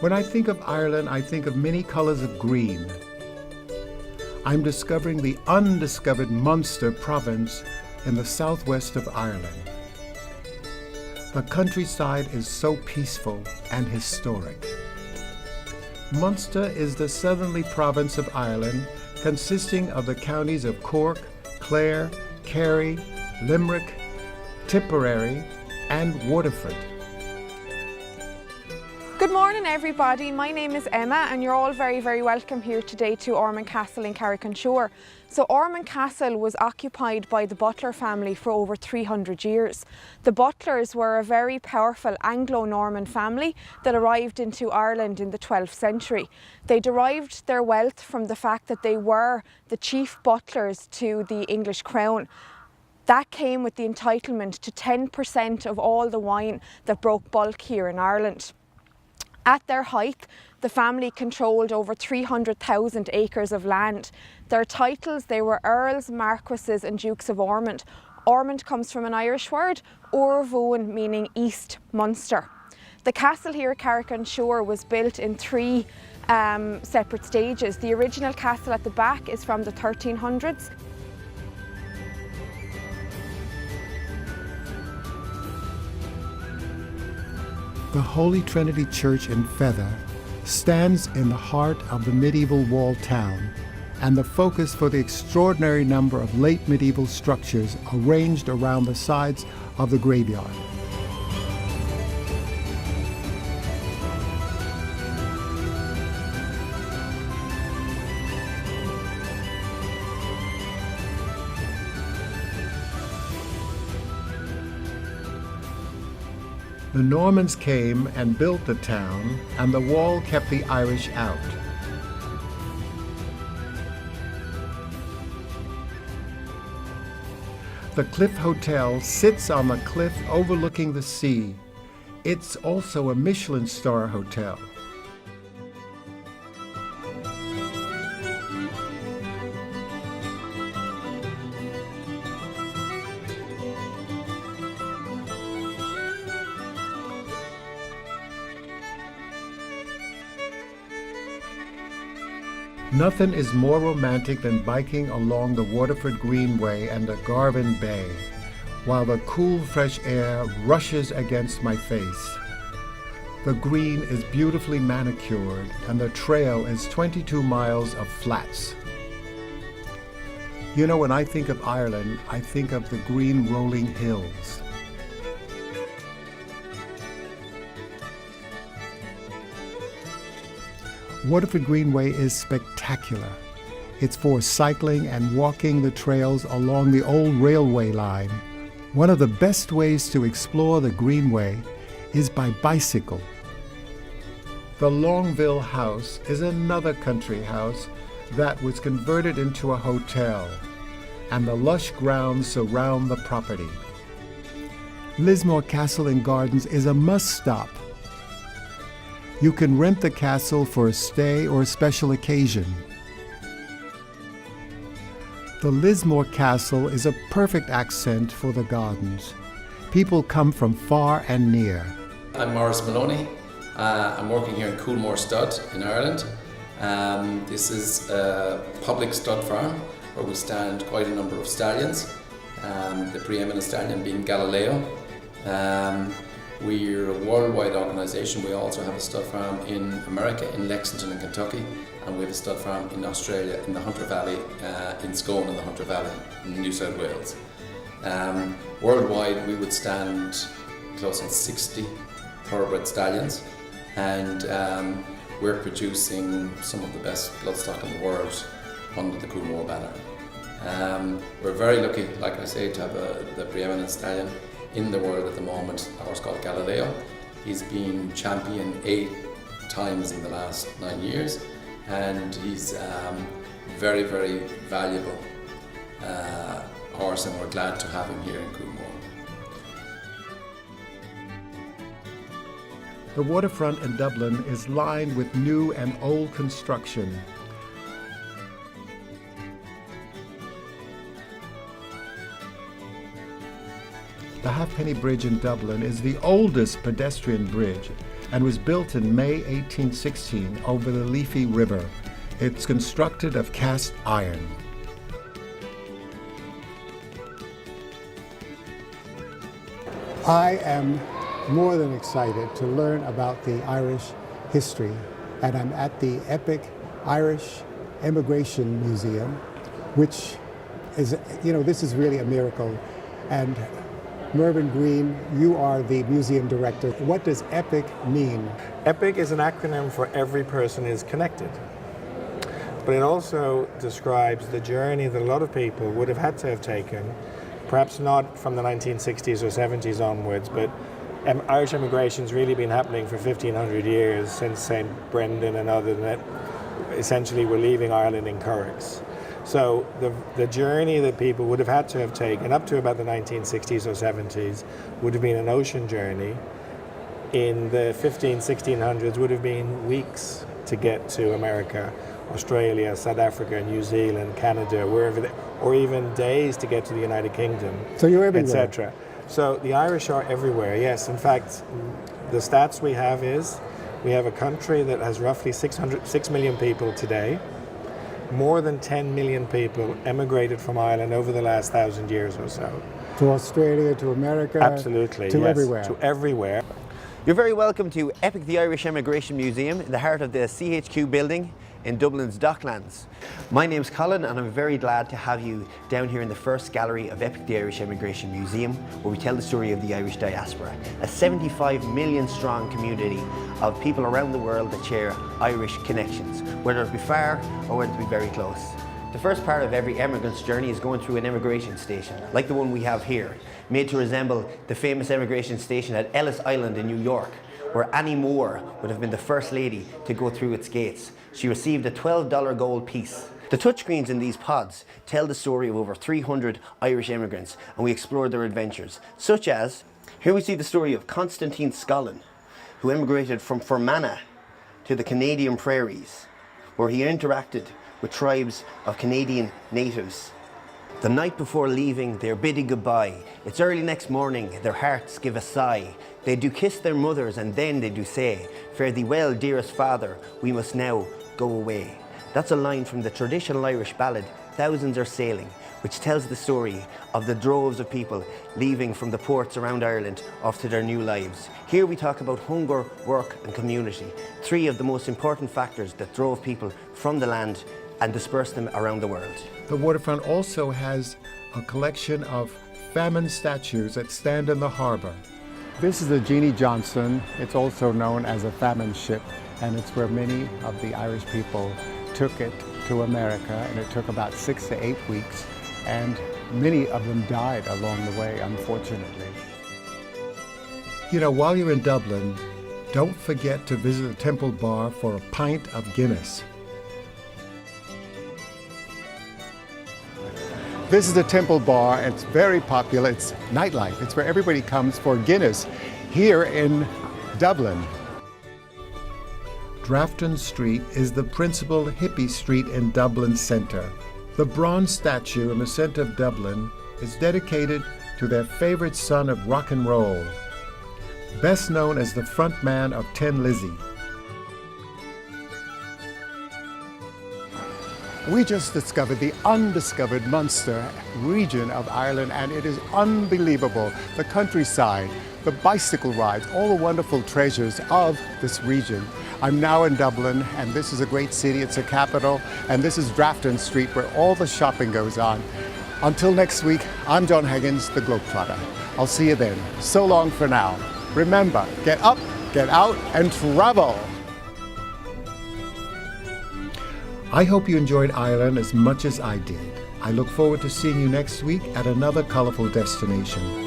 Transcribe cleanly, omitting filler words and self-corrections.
When I think of Ireland, I think of many colors of green. I'm discovering the undiscovered Munster province in the southwest of Ireland. The countryside is so peaceful and historic. Munster is the southerly province of Ireland, consisting of the counties of Cork, Clare, Kerry, Limerick, Tipperary, and Waterford. Good morning everybody, my name is Emma and you're all very welcome here today to Ormond Castle in Carrick-on-Suir. So Ormond Castle was occupied by the Butler family for over 300 years. The Butlers were a very powerful Anglo-Norman family that arrived into Ireland in the 12th century. They derived their wealth from the fact that they were the chief butlers to the English crown. That came with the entitlement to 10% of all the wine that broke bulk here in Ireland. At their height, the family controlled over 300,000 acres of land. Their titles, they were Earls, Marquises and Dukes of Ormond. Ormond comes from an Irish word, Orvuan, meaning East Munster. The castle here at Carrick-on-Suir was built in three separate stages. The original castle at the back is from the 1300s. The Holy Trinity Church in Feather stands in the heart of the medieval walled town and the focus for the extraordinary number of late medieval structures arranged around the sides of the graveyard. The Normans came and built the town, and the wall kept the Irish out. The Cliff Hotel sits on the cliff overlooking the sea. It's also a Michelin star hotel. Nothing is more romantic than biking along the Waterford Greenway and the Garvin Bay, while the cool, fresh air rushes against my face. The green is beautifully manicured, and the trail is 22 miles of flats. You know, when I think of Ireland, I think of the green rolling hills. Waterford Greenway is spectacular. It's for cycling and walking the trails along the old railway line. One of the best ways to explore the Greenway is by bicycle. The Longville House is another country house that was converted into a hotel, and the lush grounds surround the property. Lismore Castle and Gardens is a must-stop. You can rent the castle for a stay or a special occasion. The Lismore Castle is a perfect accent for the gardens. People come from far and near. I'm Maurice Maloney. I'm working here in Coolmore Stud in Ireland. This is a public stud farm where we stand quite a number of stallions. The preeminent stallion being Galileo. We're a worldwide organisation. We also have a stud farm in America, in Lexington in Kentucky, and we have a stud farm in Australia, in the Hunter Valley, in Scone in the Hunter Valley, in New South Wales. Worldwide, we would stand close on 60 thoroughbred stallions, and we're producing some of the best bloodstock in the world under the Coolmore banner. We're very lucky, like I say, to have the preeminent stallion in the world at the moment, a horse called Galileo. He's been champion 8 times in the last 9 years, and he's very valuable horse, and we're glad to have him here in Coolmore. The waterfront in Dublin is lined with new and old construction. The Halfpenny Bridge in Dublin is the oldest pedestrian bridge. and was built in May 1816 over the Liffey River. It's constructed of cast iron. I am more than excited to learn about the Irish history, and I'm at the Epic Irish Emigration Museum, which is, this is really a miracle. And Mervyn Green, you are the museum director. What does EPIC mean? EPIC is an acronym for Every Person is Connected. But it also describes the journey that a lot of people would have had to have taken, perhaps not from the 1960s or 70s onwards, but Irish emigration's really been happening for 1,500 years since St. Brendan and others that essentially were leaving Ireland in curraghs. So the journey that people would have had to have taken up to about the 1960s or 70s would have been an ocean journey. In the 1600s would have been weeks to get to America, Australia, South Africa, New Zealand, Canada, wherever, or even days to get to the United Kingdom. So you're everywhere. Etc. So the Irish are everywhere, yes. In fact, the stats we have is, we have a country that has roughly 6 million people today. More than 10 million people emigrated from Ireland over the last 1,000 years or so. To Australia, to America. Absolutely, to yes, everywhere. to everywhere. You're very welcome to EPIC the Irish Emigration Museum in the heart of the CHQ building in Dublin's Docklands. My name's Colin and I'm very glad to have you down here in the first gallery of EPIC the Irish Emigration Museum, where we tell the story of the Irish diaspora, a 75 million strong community of people around the world that share Irish connections, whether it be far or whether it be very close. The first part of every emigrant's journey is going through an emigration station, like the one we have here, made to resemble the famous emigration station at Ellis Island in New York, where Annie Moore would have been the first lady to go through its gates. She received a $12 gold piece. The touchscreens in these pods tell the story of over 300 Irish immigrants, and we explore their adventures, such as, here we see the story of Constantine Scollin, who emigrated from Fermanagh to the Canadian prairies, where he interacted with tribes of Canadian natives. The night before leaving, they're bidding goodbye. It's early next morning, their hearts give a sigh. They do kiss their mothers and then they do say, "Fare thee well, dearest father, we must now go away." That's a line from the traditional Irish ballad, Thousands Are Sailing, which tells the story of the droves of people leaving from the ports around Ireland off to their new lives. Here we talk about hunger, work and community, three of the most important factors that drove people from the land and dispersed them around the world. The waterfront also has a collection of famine statues that stand in the harbor. This is the Jeannie Johnson. It's also known as a famine ship, and it's where many of the Irish people took it to America, and it took about 6 to 8 weeks, and many of them died along the way, unfortunately. While you're in Dublin, don't forget to visit the Temple Bar for a pint of Guinness. This is the Temple Bar. It's very popular. It's nightlife. It's where everybody comes for Guinness here in Dublin. Drafton Street is the principal hippie street in Dublin centre. The bronze statue in the centre of Dublin is dedicated to their favorite son of rock and roll, best known as the frontman of Tin Lizzy. We just discovered the undiscovered Munster region of Ireland, and it is unbelievable. The countryside, the bicycle rides, all the wonderful treasures of this region. I'm now in Dublin, and this is a great city. It's a capital, and this is Drafton Street, where all the shopping goes on. Until next week, I'm Jon Haggins the GlobeTrotter. I'll see you then. So long for now. Remember, get up, get out, and travel. I hope you enjoyed Ireland as much as I did. I look forward to seeing you next week at another colorful destination.